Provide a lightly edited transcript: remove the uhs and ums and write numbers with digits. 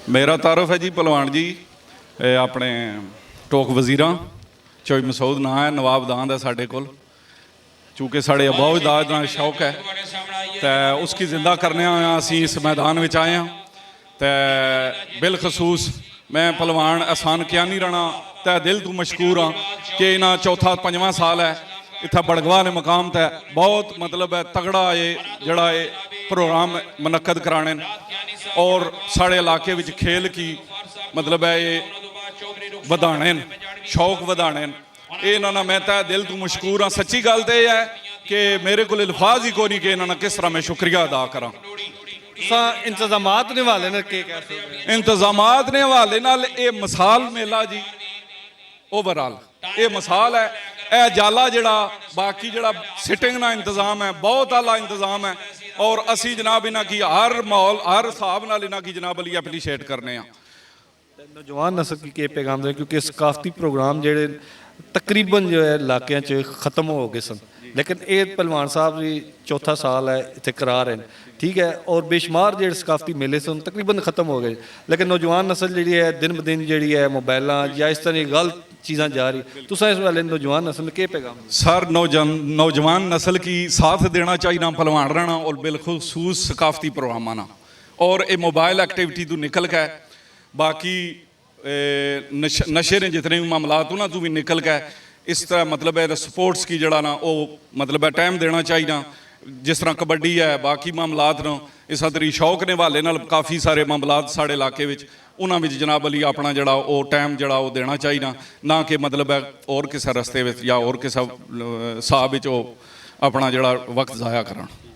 मेरा तारुफ है जी पहलवान जी अपने टोक वजीरा चौई मसूद ना है नवाब दांद है साढ़े कोल चूँकि साढ़े अबाऊ दाद का शौक है तो उसकी जिंदा करने असी इस मैदान में आए हैं तो बिलखसूस मैं पहलवान एहसान कियानी राणा तै दिल तू मशकूर हाँ कि इन्हें चौथा पंजवां साल है इतना बड़गवा ने मकाम तै बहुत मतलब है तगड़ा ये जड़ा ये प्रोग्राम मुनक्कद कराने और साढ़े इलाके में खेल की मतलब है ये वधाने शौक वधाने इन्होंने मैं तो दिल तू मशकूर हाँ। सच्ची गल तो यह है कि मेरे को अल्फाज ही कोई नहीं कि इन्होंने किस तरह मैं शुक्रिया अदा करा। इंतजामात ने हवाले इंतजामात ने हवाले नाल ये मिसाल मेला जी ओवरऑल ये मिसाल है यह जाला जड़ा बाकी जड़ा सिटिंग ना इंतजाम है बहुत आला इंतजाम है और असी जनाब इन्हों की हर माहौल हर हिसाब नाल इन्हों की जनाब अली एप्रीशिएट करने नौजवान नस्ल की पैगाम दे क्योंकि सकाफती प्रोग्राम जेडे तकरीबन जो है इलाकों च खत्म हो गए सन लेकिन ये पहलवान साहब भी चौथा साल है इतने करा रहे हैं ठीक है और बेशुमार जो सकाफती मेले सन तकरीबन खत्म हो गए लेकिन नौजवान नस्ल जी है दिन ब दिन जी है मोबाइल या इस तरह गलत चीज़ां जा रही तुस इस वाले नौजवान नस्ल के पैगाम सर नौजवान नस्ल की साथ देना चाहिए ना पहलवान रहना और बिलखसूस सकाफती प्रोग्राम ना और ये मोबाइल एक्टिविटी तो निकल गए बाकी नशे ने जितने भी मामलात ना तू भी निकल गए इस तरह मतलब है स्पोर्ट्स की जड़ा ना वो मतलब है टाइम देना चाहिए ना जिस तरह कबड्डी है बाकी मामलात न इस तरी शौक ने हवाले नाल काफ़ी सारे मामलात साढ़े इलाके उन्होंने जनाब अली अपना जड़ा वो टाइम जड़ा वो देना चाहिए ना कि मतलब है और किसी रस्ते या और किसी हिसाब अपना जड़ा वक्त ज़ाया करन।